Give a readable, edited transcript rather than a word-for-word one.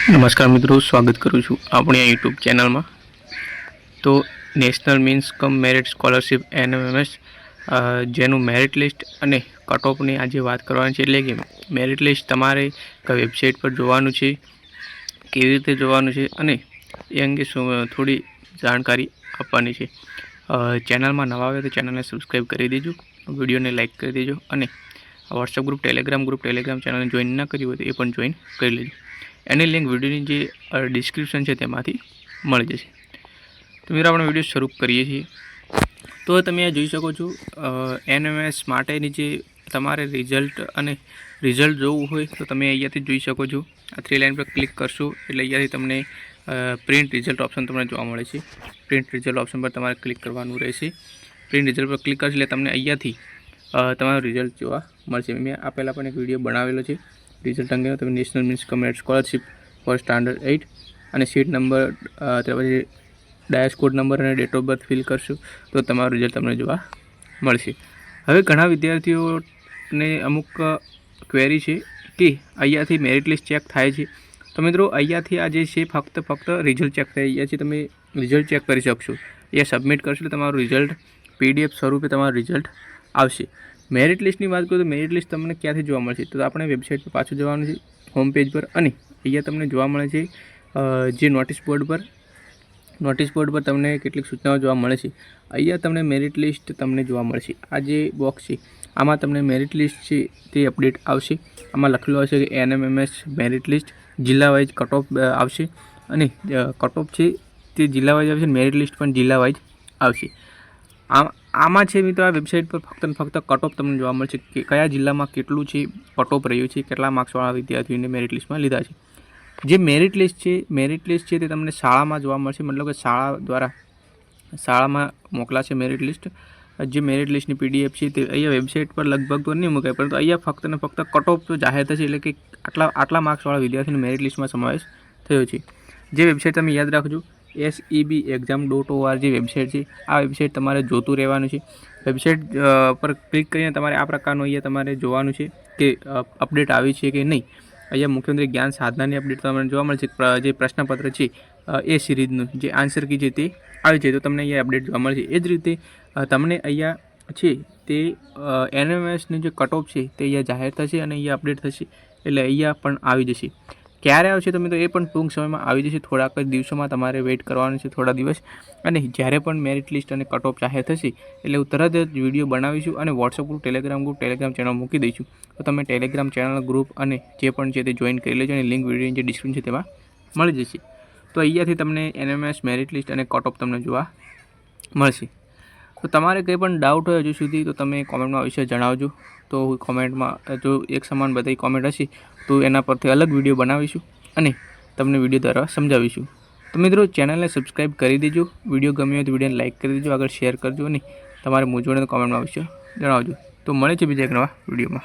नमस्कार मित्रों, स्वागत करूँ छूँ अपनी यूट्यूब चैनल में। तो national means cum merit scholarship NMMS जेनु मेरिट लिस्ट अने कट ऑफ ने आज बात करवानी छे। એટલે કે मेरिट लिस्ट तमारे कई वेबसाइट पर जोवानुं छे, केवी रीते जोवानुं छे अने ए अंगे थोड़ी जानकारी आपवानी छे। चैनल में नवा आवे तो चैनल ने सब्सक्राइब करी दीजो, वीडियो ने लाइक कर दीजो अने व्हाट्सएप ग्रुप टेलिग्राम चैनल ने जॉइन ना करी हो तो ए पण जॉइन कर लीजो। एनी लिंक वीडियो जो डिस्क्रिप्शन है तेमांथी मळी जशे। तो मित्रों अपने वीडियो शुरू करिए छीए। तो तमे आ जोई शको छो NMS माटेनी जे तमारे रिजल्ट जोवुं होय तो तमे अहींयाथी जोई शको छो। आ थ्री लाइन पर क्लिक करशो एटले अहींयाथी तमने प्रिंट रिजल्ट ऑप्शन तमने जोवा मळे छे। प्रिंट रिजल्ट ऑप्शन पर तमारे क्लिक करवानुं रहेशे। प्रिंट रिजल्ट पर क्लिक करशो एटले तमने अहींयाथी तमारुं रिजल्ट जोवा मळशे। मैं आ पहेला पण एक विडियो बनावेलो छे रिजल्ट अंगे। तमे national means cum merit scholarship for standard 8 અને सीट नंबर त्यारे डायस कोड नंबर और डेट ऑफ बर्थ फिल करशो तो तमारुं रिजल्ट तमने जोवा मळशे। हवे घणा विद्यार्थीओने अमुक क्वेरी है कि अहींयाथी मेरिट लिस्ट चेक थाय छे। तो मित्रों अहींयाथी आ जे छे फक्त रिजल्ट चेक थाय। अहींयाथी तमे रिजल्ट चेक करी शकशो। ए सबमिट करशो तो तमारुं रिजल्ट PDF स्वरूपे तमारुं रिजल्ट आवशे। मेरिट लिस्ट की बात करूँ तो मेरिट लिस्ट तमने क्यांथी जोवा मळशे तो आपणे वेबसाइट पर पाछुं जवानुं छे होम पेज पर अने अहींया तमने जोवा मळे छे जे नोटिस बोर्ड पर तमने केटलीक सूचनाओं जोवा मळे छे। अहींया तमने मेरिट लिस्ट तमने जोवा मळशे। आ जे बॉक्स छे आमां तमने मेरिट लिस्ट छे ते अपडेट आवशे। आमां लखेलुं हशे कि NMMS मेरिट लिस्ट जिल्ला वाइज कट ऑफ आवशे अने कट ऑफ छे ते जिल्ला वाइज आवशे। मेरिट लिस्ट पण जिल्ला वाइज आवशे। आमां छे मित्रों आ वेबसाइट पर फक्त ने फक्त कट ऑफ तमने जोवा मळशे कि कया जिल्लामां केटलुं छे कट ऑफ रह्युं छे, केटला मार्क्सवाळा विद्यार्थीओने मेरिट लिस्टमां लीधा छे। जे मेरिट लिस्ट छे ते तमने शाळामां जोवा मळशे। मतलब कि शाळा द्वारा शाळामां मोकलाशे मेरिट लिस्ट। जे मेरिट लिस्टनी PDF छे ते अहींया वेबसाइट पर लगभग तो नहीं मुकाय, परंतु अहींया फक्त ने फक्त कट ऑफ जाहेर थशे એટલે કે આટલા માર્ક્સવાળા વિદ્યાર્થીઓને મેરિટ લિસ્ટમાં સમાવેશ થયો છે। જે વેબસાઇટ તમે યાદ રાખજો sebexam.org वेबसाइट है। आ वेबसाइट तमारे जोतुं रहेवानुं छे। वेबसाइट पर क्लिक करीने तमारे आ प्रकारनुं अहींया तमारे जोवानुं छे कि अपडेट आवी छे कि नहीं। अहींया मुख्यमंत्री ज्ञान साधनानी अपडेट तमने जोवा मळशे। जे प्रश्नपत्र छे ए सीरीजनुं जे आंसर की छे ते आवी छे तो तमने अहींया अपडेट जोवा मळशे। ए ज रीते तमने अहींया छे ते NMMS ની જે કટ ઓફ છે તે અહીંયા જાહેર થશે અને અહીંયા અપડેટ થશે એટલે અહીંયા પણ આવી જશે। ક્યારે આવશે તો મિત્રો એ પણ ટૂંક સમયમાં આવી જશે। થોડાક જ દિવસોમાં તમારે વેઇટ કરવાનું છે, થોડા દિવસ। અને જ્યારે પણ મેરિટ લિસ્ટ અને કટ ઓફ જાહેર થશે એટલે હું તરત જ વિડીયો બનાવીશું અને વોટ્સઅપ ગ્રુપ ટેલિગ્રામ ચેનલ મૂકી દઈશું। તો તમે ટેલિગ્રામ ચેનલ ગ્રુપ અને જે પણ છે તે જોઈન કરી લેજો અને લિંક વિડીયોની જે ડિસ્ક્રિપ્શન છે તેમાં મળી જશે। તો અહીંયાથી તમને NMMS મેરિટ લિસ્ટ અને કટ ઓફ તમને જોવા મળશે। तो तमारे कंई पण डाउट होय हजू सुधी तो तमे कॉमेंट में अवश्य जणावजो। तो कॉमेंट में जो एक समान बधाई कॉमेंट हशे तो एना परथी अलग विडियो बनावीशुं अने तमने विडियो द्वारा समजावीशुं। तो मित्रों चैनल ने सब्सक्राइब करी दीजो। विडियो गम्यो होय तो विडियो ने लाइक करी दीजो, आगळ शेर करजो अने तमारे मूंझवण कॉमेंट में अवश्य जणावजो। तो मळे छे बीजा एक नवा विडियो में।